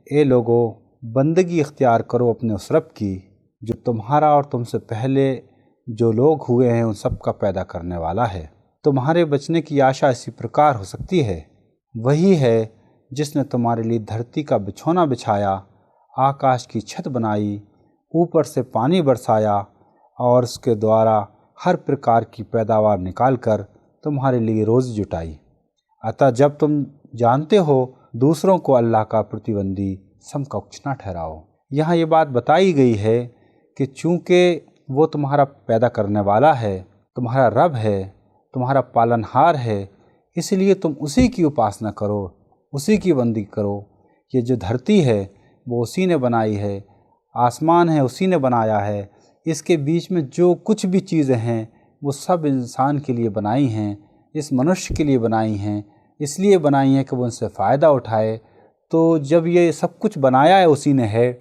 اے لوگو بندگی اختیار کرو اپنے اس رب کی جو تمہارا اور تم سے پہلے جو لوگ ہوئے ہیں ان سب کا پیدا کرنے والا ہے۔ تمہارے بچنے کی آشا اسی پرکار ہو سکتی ہے، وہی ہے جس نے تمہارے لیے دھرتی کا بچھونا بچھایا، آکاش کی چھت بنائی، اوپر سے پانی برسایا اور اس کے دوارا ہر پرکار کی پیداوار نکال کر تمہارے لیے روزی جٹائی۔ عطا جب تم جانتے ہو دوسروں کو اللہ کا پرتیبندی سمکش نہ ٹھہراؤ۔ یہاں یہ بات بتائی گئی ہے کہ چونکہ وہ تمہارا پیدا کرنے والا ہے، تمہارا رب ہے، تمہارا پالنہار ہے، اس لیے تم اسی کی اپاسنا کرو، اسی کی بندگی کرو۔ یہ جو دھرتی ہے وہ اسی نے بنائی ہے، آسمان ہے اسی نے بنایا ہے، اس کے بیچ میں جو کچھ بھی چیزیں ہیں وہ سب انسان کے لیے بنائی ہیں، اس منشیہ کے لیے بنائی ہیں، اس لیے بنائی ہیں کہ وہ ان سے فائدہ اٹھائے۔ تو جب یہ سب کچھ بنایا ہے اسی نے ہے،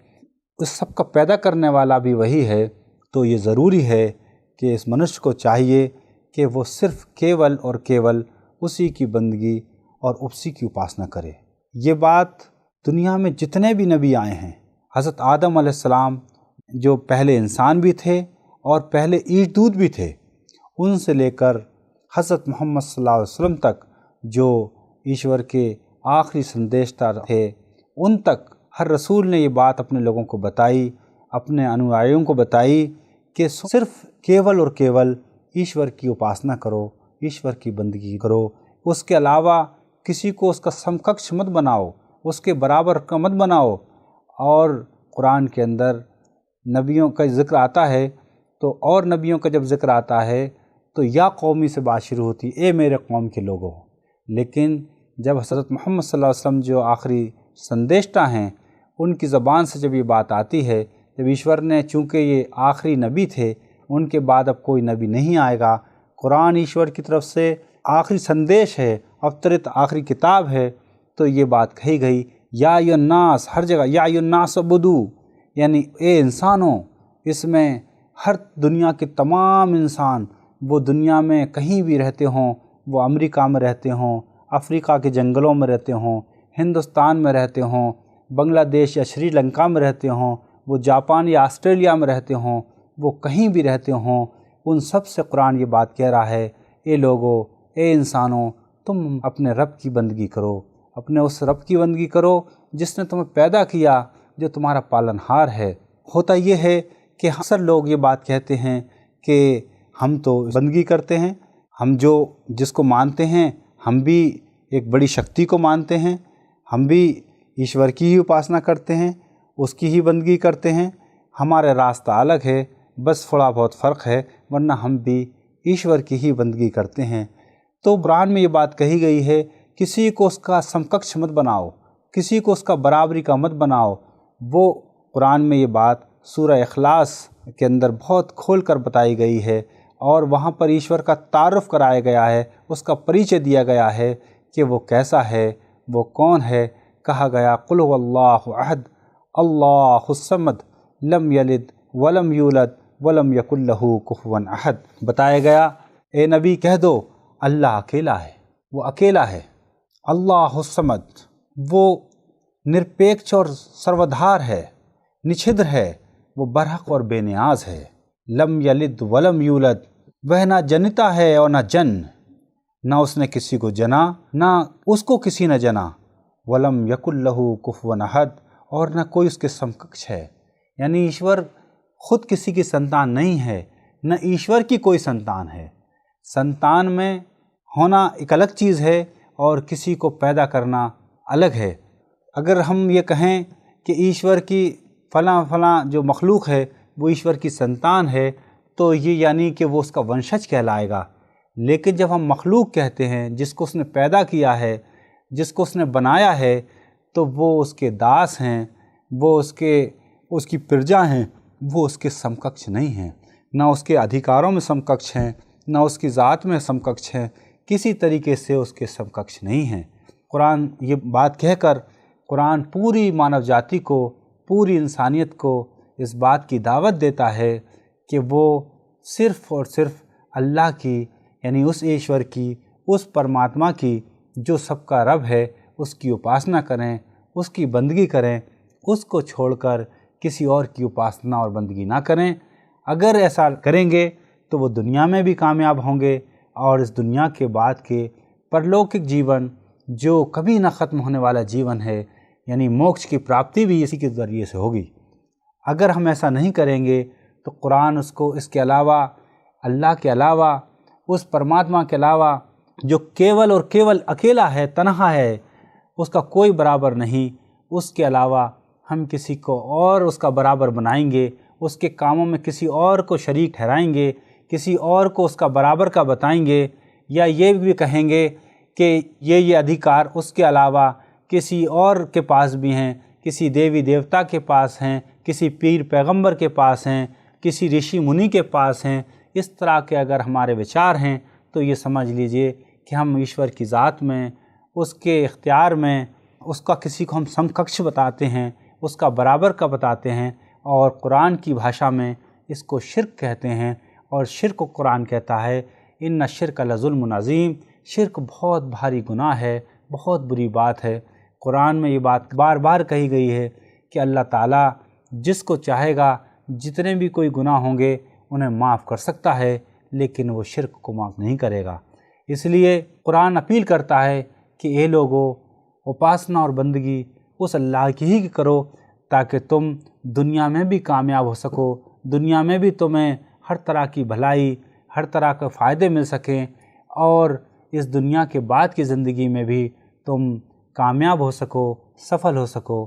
اس سب کا پیدا کرنے والا بھی وہی ہے، تو یہ ضروری ہے کہ اس منشیہ کو چاہیے کہ وہ صرف کیول اور کیول اسی کی بندگی اور اسی کی اپاسنا کرے۔ یہ بات دنیا میں جتنے بھی نبی آئے ہیں، حضرت آدم علیہ السلام جو پہلے انسان بھی تھے اور پہلے اینٹ دود بھی تھے، ان سے لے کر حضرت محمد صلی اللہ علیہ وسلم تک جو ایشور کے آخری سندیشتا تھے، ان تک ہر رسول نے یہ بات اپنے لوگوں کو بتائی، اپنے انویائیوں کو بتائی کہ صرف کیول اور کیول ایشور کی اپاسنا کرو، ایشور کی بندگی کرو، اس کے علاوہ کسی کو اس کا سمکش مت بناؤ، اس کے برابر کا مت بناؤ۔ اور قرآن کے اندر نبیوں کا ذکر آتا ہے تو اور نبیوں کا جب ذکر آتا ہے تو یا قومی سے بات شروع ہوتی، اے میرے قوم کے لوگوں، لیکن جب حضرت محمد صلی اللہ علیہ وسلم جو آخری سندیشتا ہیں ان کی زبان سے جب یہ بات آتی ہے، جب ایشور نے چونکہ یہ آخری نبی تھے، ان کے بعد اب کوئی نبی نہیں آئے گا، قرآن ایشور کی طرف سے آخری سندیش ہے، اوترت آخری کتاب ہے، تو یہ بات کہی گئی یا ایھا الناس، ہر جگہ یا ایھا الناس اعبدوا، یعنی اے انسانوں۔ اس میں ہر دنیا کے تمام انسان، وہ دنیا میں کہیں بھی رہتے ہوں، وہ امریکہ میں رہتے ہوں، افریقہ کے جنگلوں میں رہتے ہوں، ہندوستان میں رہتے ہوں، بنگلہ دیش یا سری لنکا میں رہتے ہوں، وہ جاپان یا آسٹریلیا میں رہتے ہوں، وہ کہیں بھی رہتے ہوں، ان سب سے قرآن یہ بات کہہ رہا ہے، اے لوگو، اے انسانوں، تم اپنے رب کی بندگی کرو، اپنے اس رب کی بندگی کرو جس نے تمہیں پیدا کیا، جو تمہارا پالنہار ہے۔ ہوتا یہ ہے کہ اکثر لوگ یہ بات کہتے ہیں کہ ہم تو بندگی کرتے ہیں، ہم جس کو مانتے ہیں، ہم بھی ایک بڑی شکتی کو مانتے ہیں، ہم بھی ایشور کی ہی اپاسنا کرتے ہیں، اس کی ہی بندگی کرتے ہیں، ہمارا راستہ الگ ہے، بس تھوڑا بہت فرق ہے، ورنہ ہم بھی ایشور کی ہی بندگی کرتے ہیں۔ تو قرآن میں یہ بات کہی گئی ہے، کسی کو اس کا سمکش مت بناؤ، کسی کو اس کا برابری کا مت بناؤ۔ وہ قرآن میں یہ بات سورہ اخلاص کے اندر بہت کھول کر بتائی گئی ہے، اور وہاں پر ایشور کا تعارف کرایا گیا ہے، اس کا پریچے دیا گیا ہے کہ وہ کیسا ہے، وہ کون ہے۔ کہا گیا قل هو اللہ احد اللہ الصمد لم یلد ولم یولد ولم یکن لہ کفوا احد۔ بتایا گیا اے نبی کہہ دو اللہ اکیلا ہے، وہ اکیلا ہے، اللہ الصمد، وہ نرپیکش اور سرودھار ہے، نچھدر ہے، وہ برحق اور بے نیاز ہے۔ لم یلد ولم یولد، وہ نہ جنتا ہے اور نہ جن، نہ اس نے کسی کو جنا، نہ اس کو کسی نے جنا۔ ولم یکن لہ کفوا احد، اور نہ کوئی اس کے سمکش ہے۔ یعنی ایشور خود کسی کی سنتان نہیں ہے، نہ ایشور کی کوئی سنتان ہے۔ سنتان میں ہونا ایک الگ چیز ہے اور کسی کو پیدا کرنا الگ ہے۔ اگر ہم یہ کہیں کہ ایشور کی فلاں فلاں جو مخلوق ہے وہ ایشور کی سنتان ہے، تو یہ یعنی کہ وہ اس کا ونشج کہلائے گا۔ لیکن جب ہم مخلوق کہتے ہیں جس کو اس نے پیدا کیا ہے، جس کو اس نے بنایا ہے، تو وہ اس کے داس ہیں، وہ اس کی پرجا ہیں، وہ اس کے سمکش نہیں ہیں، نہ اس کے ادھیکاروں میں سمکش ہیں، نہ اس کی ذات میں سمکش ہیں، کسی طریقے سے اس کے سمکش نہیں ہیں۔ قرآن یہ بات کہہ کر قرآن پوری مانو جاتی کو، پوری انسانیت کو اس بات کی دعوت دیتا ہے کہ وہ صرف اور صرف اللہ کی، یعنی اس ایشور کی، اس پرماتما کی جو سب کا رب ہے، اس کی اپاسنا کریں، اس کی بندگی کریں، اس کو چھوڑ کر کسی اور کی اپاسنا اور بندگی نہ کریں۔ اگر ایسا کریں گے تو وہ دنیا میں بھی کامیاب ہوں گے، اور اس دنیا کے بعد کے پرلوکک جیون جو کبھی نہ ختم ہونے والا جیون ہے، یعنی موکش کی پراپتی بھی اسی کے ذریعے سے ہوگی۔ اگر ہم ایسا نہیں کریں گے تو قرآن اس کو اس کے علاوہ، اللہ کے علاوہ، اس پرماتما کے علاوہ جو کیول اور کیول اکیلا ہے، تنہا ہے، اس کا کوئی برابر نہیں، اس کے علاوہ ہم کسی کو اور اس کا برابر بنائیں گے، اس کے کاموں میں کسی اور کو شریک ٹھہرائیں گے، کسی اور کو اس کا برابر کا بتائیں گے، یا یہ بھی کہیں گے کہ یہ ادھیکار اس کے علاوہ کسی اور کے پاس بھی ہیں، کسی دیوی دیوتا کے پاس ہیں، کسی پیر پیغمبر کے پاس ہیں، کسی رشی منی کے پاس ہیں، اس طرح کے اگر ہمارے وچار ہیں تو یہ سمجھ لیجئے کہ ہم ایشور کی ذات میں، اس کے اختیار میں، اس کا کسی کو ہم سمککش بتاتے ہیں، اس کا برابر کا بتاتے ہیں، اور قرآن کی بھاشا میں اس کو شرک کہتے ہیں۔ اور شرک کو قرآن کہتا ہے ان الشرک لظلم عظیم، شرک بہت بھاری گناہ ہے، بہت بری بات ہے۔ قرآن میں یہ بات بار بار کہی گئی ہے کہ اللہ تعالیٰ جس کو چاہے گا جتنے بھی کوئی گناہ ہوں گے انہیں معاف کر سکتا ہے، لیکن وہ شرک کو معاف نہیں کرے گا۔ اس لیے قرآن اپیل کرتا ہے کہ اے لوگو، اپاسنا اور بندگی اس اللہ کی ہی کرو تاکہ تم دنیا میں بھی کامیاب ہو سکو، دنیا میں بھی تمہیں ہر طرح کی بھلائی، ہر طرح کے فائدے مل سکیں، اور اس دنیا کے بعد کی زندگی میں بھی تم کامیاب ہو سکو، سفل ہو سکو۔